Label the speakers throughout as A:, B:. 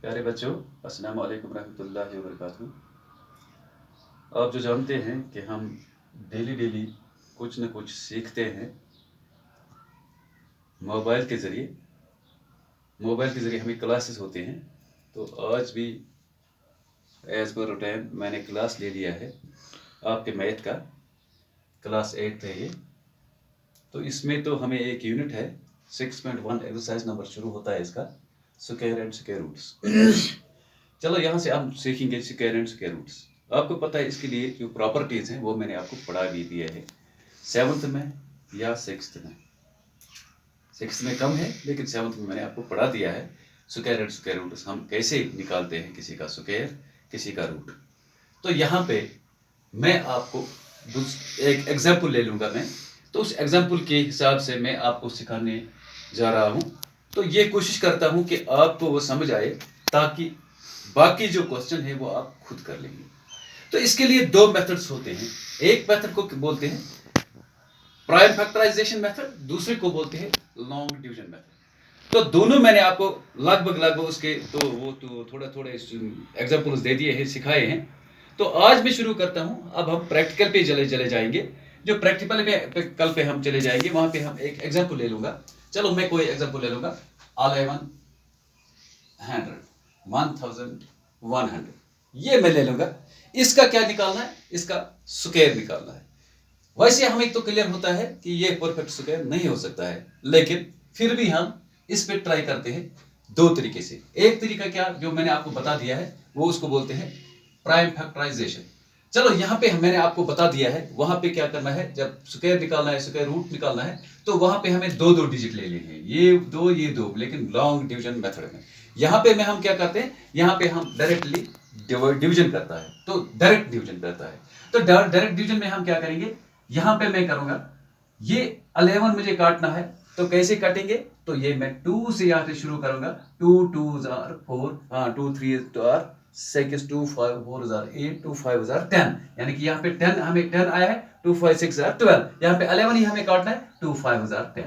A: प्यारे बच्चों, अस्सलाम वालेकुम रहमतुल्लाहि व बरकातुहू। आप जो जानते हैं कि हम डेली डेली कुछ न कुछ सीखते हैं मोबाइल के ज़रिए। मोबाइल के ज़रिए हमें क्लासेस होते हैं। तो आज भी एज़ पर रूटीन मैंने क्लास ले लिया है आपके मैथ का। क्लास 8 है ये। तो इसमें तो हमें एक यूनिट है 6.1 एक्सरसाइज नंबर शुरू होता है इसका, स्क्वायर एंड स्क्वायर रूट्स। चलो यहाँ से हम सीखेंगे स्क्वायर एंड स्क्वायर रूट्स। आपको पता है इसके लिए जो प्रॉपर्टीज़ हैं वो मैंने आपको पढ़ा भी दिया है 7th में या 6th में। 6th में कम है लेकिन 7th में मैंने आपको पढ़ा दिया है स्क्वायर एंड स्क्वायर रूट्स हम कैसे निकालते हैं, किसी का स्क्वायर किसी का रूट। तो यहाँ पे मैं आपको एक एग्जाम्पल ले लूँगा मैं, तो उस एग्जाम्पल के हिसाब से मैं आपको सिखाने जा रहा हूँ। तो ये कोशिश करता हूँ कि आपको वो समझ आए ताकि बाकी जो क्वेश्चन है वो आप खुद कर लेंगे। तो इसके लिए दो मेथड्स होते हैं। एक मेथड को बोलते हैं प्राइम फैक्टराइजेशन मेथड, दूसरे को बोलते हैं लॉन्ग डिवीजन मेथड। तो दोनों मैंने आपको लगभग उसके तो थोड़े थोड़े एग्जाम्पल्स दे दिए हैं, सिखाए हैं। तो आज मैं शुरू करता हूँ। अब हम प्रैक्टिकल पे चले जाएंगे। जो प्रैक्टिकल पे कल पे हम चले जाएंगे वहां पे हम एक एग्जाम्पल ले लूंगा। चलो मैं कोई एग्जाम्पल ले लूंगा 1100 ये मैं ले लूंगा। इसका क्या निकालना है? इसका स्क्वायर निकालना है। वैसे हमें तो क्लियर होता है कि ये परफेक्ट स्क्वायर नहीं हो सकता है, लेकिन फिर भी हम इस पे ट्राई करते हैं दो तरीके से। एक तरीका क्या जो मैंने आपको बता दिया है वो उसको बोलते हैं प्राइम फैक्टराइजेशन। चलो यहाँ पे मैंने आपको बता दिया है वहां पे क्या करना है। जब स्क्वायर निकालना है, स्क्वायर रूट निकालना है, तो वहां पे हमें दो दो डिजिट ले लेने हैं, ये दो, लेकिन लॉन्ग डिवीजन मेथड में। यहाँ पे में हम क्या करते हैं, यहाँ पे हम डायरेक्टली डिवीजन करता है तो डायरेक्ट डिवीजन करता है। तो डायरेक्ट डिवीजन में हम क्या करेंगे, यहाँ पे मैं करूंगा ये 11 मुझे काटना है। तो कैसे काटेंगे, तो ये मैं 2 से यहाँ से शुरू करूंगा। 2 2s are 4, 2 3s are 6, 2 5 4s are 8, 2 5s are 10। यानी कि यहाँ पे 10 हमें 10 आया है, 2 5 6 are 12। यहाँ पे 11 ही हमें काटना है, 2 5s are 10।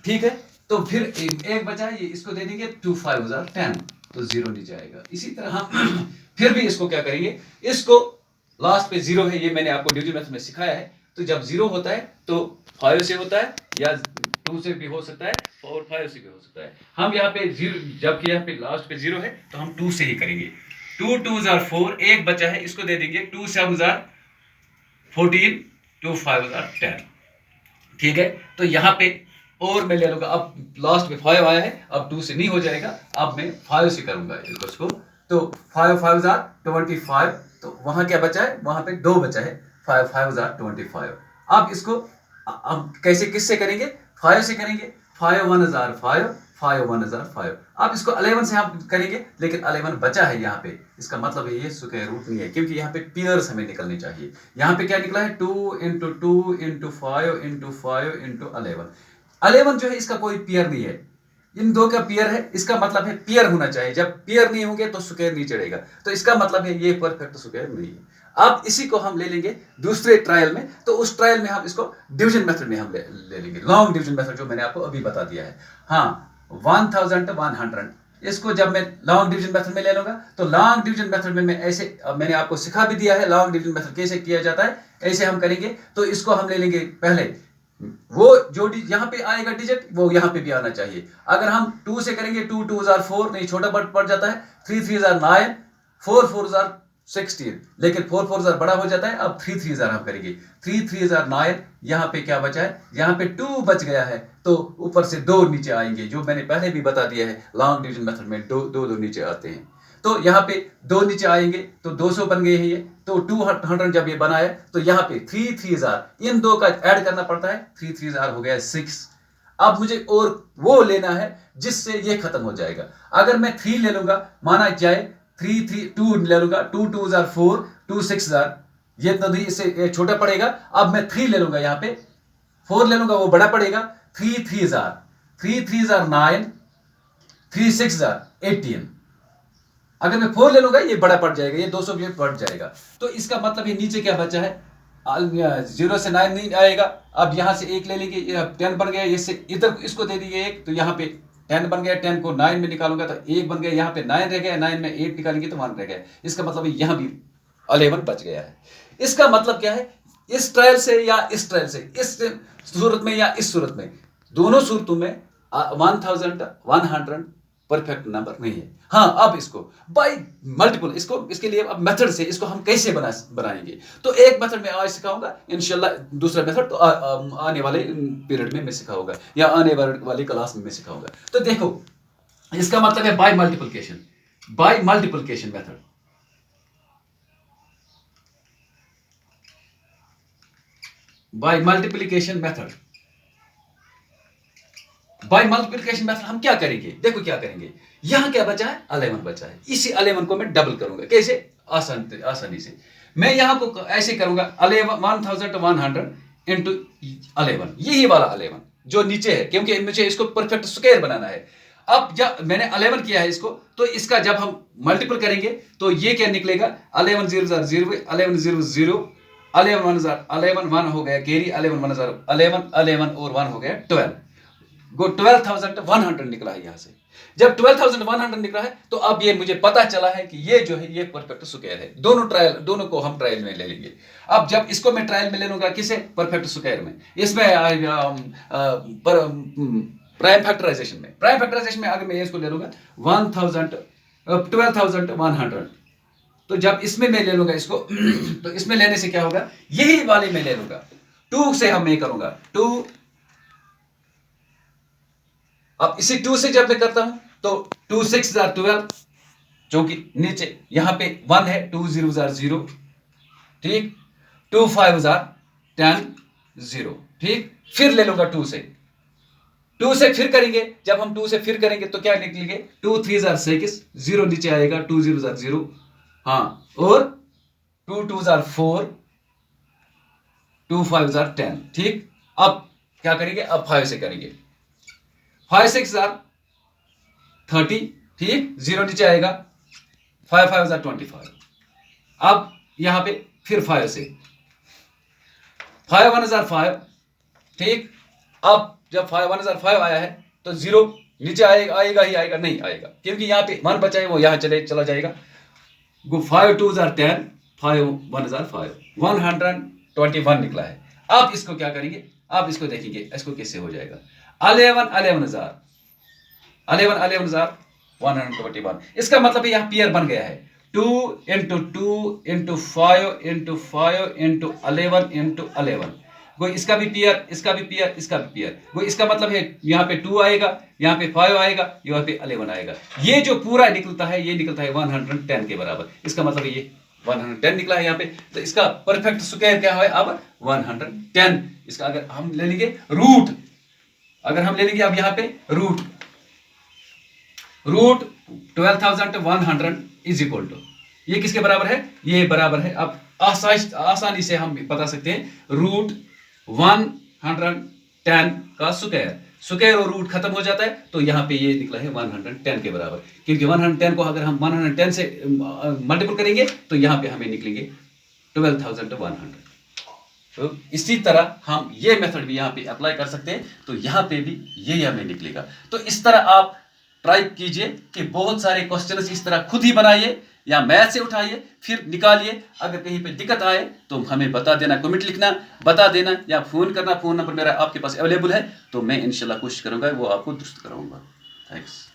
A: ठीक है। तो फिर एक बचा है, ये इसको दे देंगे 2 5s are 10, तो 0 नीचे आएगा। इसी तरह हम फिर भी इसको क्या करेंगे, इसको लास्ट पे 0 है, ये मैंने आपको डिवीजन मेथड में सिखाया है। तो जब 0 होता है तो 5 से होता है या 2 से भी हो सकता है और 5 से भी हो सकता है। हम यहाँ पे 0, जबकि यहाँ पे लास्ट पे 0 है तो हम 2 से ही करेंगे। 2 2s are 4, एक बचा है, इसको दे देंगे 2 7s are 14, 2 5s are 10। ठीक है। तो यहाँ पे और मैं ले लूंगा, अब लास्ट में 5 आया है, अब 2 से नहीं हो जाएगा, अब मैं 5 से करूंगा इसको। तो 5 5s are 25, तो वहां क्या बचा है, वहां पे 2 बचा है, 5 5s are 25। अब इसको अब कैसे किससे करेंगे, 5 से करेंगे। 5 1s are 5, 5 1s are 5। अब इसको 11 से हम करेंगे, लेकिन 11 बचा है यहाँ पे, इसका मतलब है ये स्क्वायर रूट नहीं है, क्योंकि यहाँ पे पेयर्स हमें निकलने चाहिए। यहाँ पे क्या निकला है, 2 × 2 × 5 × 5 × 11। 11 जो है इसका कोई पेयर नहीं है, इन दो का पेयर है, इसका मतलब है पेयर होना चाहिए। जब पेयर नहीं होंगे तो स्क्वायर नहीं चढ़ेगा, तो इसका मतलब है ये परफेक्ट स्क्वायर नहीं है। अब इसी को हम ले लेंगे दूसरे ट्रायल में। तो उस ट्रायल में हम इसको डिवीजन मेथड में हम ले लेंगे, लॉन्ग डिवीजन मेथड जो मैंने आपको अभी बता दिया है। हाँ, 1100, इसको जब मैं लॉन्ग डिवीजन मेथड में ले लूंगा, तो लॉन्ग डिवीजन मेथड में मैं ऐसे, मैंने आपको सिखा भी दिया है लॉन्ग डिवीजन मेथड कैसे किया जाता है, ऐसे हम करेंगे। तो इसको हम ले लेंगे पहले, वो जो यहाँ पे आएगा डिजिट वो यहाँ पे भी आना चाहिए। अगर हम 2 से करेंगे, 2 2s are 4, नहीं छोटा पड़ जाता है, 3 3s are 9, 4 4s are 16, लेकिन 4 4s are बड़ा हो जाता है। अब 3 3s are हम करेंगे, 3 3s are 9, यहाँ पे क्या बचा है, यहाँ पे 2 बच गया है, तो ऊपर से 2 नीचे आएंगे, जो मैंने पहले भी बता दिया है लॉन्ग डिवीजन मेथड में 2 नीचे आते हैं। तो यहाँ पे 2 नीचे आएंगे तो 200 बन गए हैं ये। तो 200 जब ये बनाया तो यहाँ पे 3 3s are, इन दो का ऐड करना पड़ता है, 3 3s are हो गया 6। अब मुझे और वो लेना है जिससे ये खत्म हो जाएगा। अगर मैं 3 ले लूंगा, माना जाए 3 3 2 ले लूंगा, 2 2s are 4, 2 6s are, ये तो इससे छोटा पड़ेगा। अब मैं 3 ले लूंगा, यहाँ पे 4 ले लूंगा, वो बड़ा पड़ेगा। 3 3s are 9, 3 6s are 18। अगर मैं 4 ले लूंगा ये बड़ा पड़ जाएगा, ये 200 भी बढ़ जाएगा। तो इसका मतलब ये नीचे क्या बचा है, 0 से 9 नहीं आएगा। अब यहां से 1 ले लेंगे, 10 बन गया, इससे इधर इसको दे देंगे 1, तो यहाँ पे 10 बन गया, 10 को 9 में निकालूंगा तो 1 बन गया, यहाँ पे 9 रह गया, 9 में 8 निकालेंगे तो 1 रह गया। इसका मतलब यहाँ भी 11 बच गया है। इसका मतलब क्या है, इस ट्रायल से या इस ट्रायल से, इस सूरत में या इस सूरत में, दोनों सूरतों में 1100 परफेक्ट नंबर नहीं है। हाँ, अब इसको बाय मल्टीपल, इसके लिए अब मेथड से इसको हम कैसे बनाएंगे, तो एक मेथड में आज सिखाऊंगा, इंशाल्लाह दूसरा मेथड तो आने वाले पीरियड में मैं सिखाऊंगा या आने वाली क्लास में मैं सिखाऊंगा। तो देखो, इसका मतलब है by multiplication, by multiplication method. By multiplication method, by multiplication method हम क्या करेंगे, देखो क्या करेंगे, यहां क्या बचा है, 11 बचा है, इसी 11 को मैं डबल करूंगा। कैसे, आसानी से मैं यहां को ऐसे करूंगा, 1100 इंटू 11, यही वाला 11 जो नीचे है, क्योंकि मुझे इसको परफेक्ट स्क्वायर बनाना है। अब जब मैंने 11 किया है इसको, तो इसका जब हम मल्टीपल करेंगे तो ये क्या निकलेगा, 11 0 0 11 0 0 11 1 हो गया कैरी, 11 1 11 11 और 1 हो गया 12, गो 12,100 निकला है यहां से। जब 12,100 निकला है तो अब ये मुझे पता चला है कि ये जो है ये परफेक्ट स्क्वायर है। दोनों को हम ट्रायल में ले लेंगे। अब जब इसको मैं ट्रायल में ले लूंगा, किसे, परफेक्ट स्क्वायर में, इसमें प्राइम फैक्टराइजेशन में अगर मैं इसको ले लूंगा 12,100, तो जब इसमें मैं ले लूंगा इसको तो इसमें लेने से क्या होगा, यही वाले में ले लूंगा, 2 से हम मैं करूंगा 2। अब इसी 2 से जब मैं करता हूं तो 2 6 12, जो कि नीचे यहां पे 1 है, 2 0 0, ठीक, 2 5 10 0, ठीक। फिर ले लूंगा 2 से फिर करेंगे, जब हम 2 से फिर करेंगे तो क्या निकलेंगे, 2 3 6, 0 नीचे आएगा, 2 0 0, हाँ, और 2 2 4, 2 5 10, ठीक। अब क्या करेंगे, अब 5 से करेंगे, 5 6 30, ठीक, 0 नीचे आएगा, 5 5 25। अब यहां पे फिर 5 से, 5 1 5, ठीक। अब जब 5 1 5 आया है तो 0 नीचे आएगा ही आएगा, नहीं आएगा, क्योंकि यहां पे 1 बचा है, वो यहां चला जाएगा। 5 2 10, 5 1 5, 121 निकला है। अब इसको क्या करेंगे, अब इसको देखेंगे इसको कैसे हो जाएगा, 11,000 121। इसका मतलब यहां पेयर बन गया है, 2 into 2 into 5 into 5 into 11 into 11, कोई इसका भी पेयर, इसका भी पेयर, इसका भी पेयर, कोई इसका मतलब है यहाँ पे 2 आएगा, यहाँ पे 5 आएगा, यहाँ पे 11 आएगा। ये जो पूरा निकलता है ये निकलता है 110 के बराबर। इसका मतलब ये 110 निकला है यहाँ पे, तो इसका परफेक्ट स्क्वायर क्या है अब 110। इसका अगर हम ले लेंगे रूट, अगर हम ले लेंगे अब यहाँ पे रूट 12,100 इज इक्वल टू, ये किसके बराबर है, ये बराबर है, अब आसानी से हम बता सकते हैं रूट 110 का स्क्वायर और रूट खत्म हो जाता है, तो यहाँ पे ये निकला है 110 के बराबर, क्योंकि 110 को अगर हम 110 से मल्टीपल करेंगे तो यहाँ पे हमें निकलेंगे 12,100। तो इसी तरह हम ये मेथड भी यहाँ पे अप्लाई कर सकते हैं, तो यहाँ पे भी ये हमें निकलेगा। तो इस तरह आप ट्राई कीजिए कि बहुत सारे क्वेश्चंस इस तरह खुद ही बनाइए या मैथ से उठाइए, फिर निकालिए। अगर कहीं पे दिक्कत आए तो हमें बता देना, कमेंट लिखना, बता देना या फ़ोन करना। फ़ोन नंबर मेरा आपके पास अवेलेबल है, तो मैं इंशाल्लाह कोशिश करूँगा वो आपको दुरुस्त कराऊँगा। थैंक्स।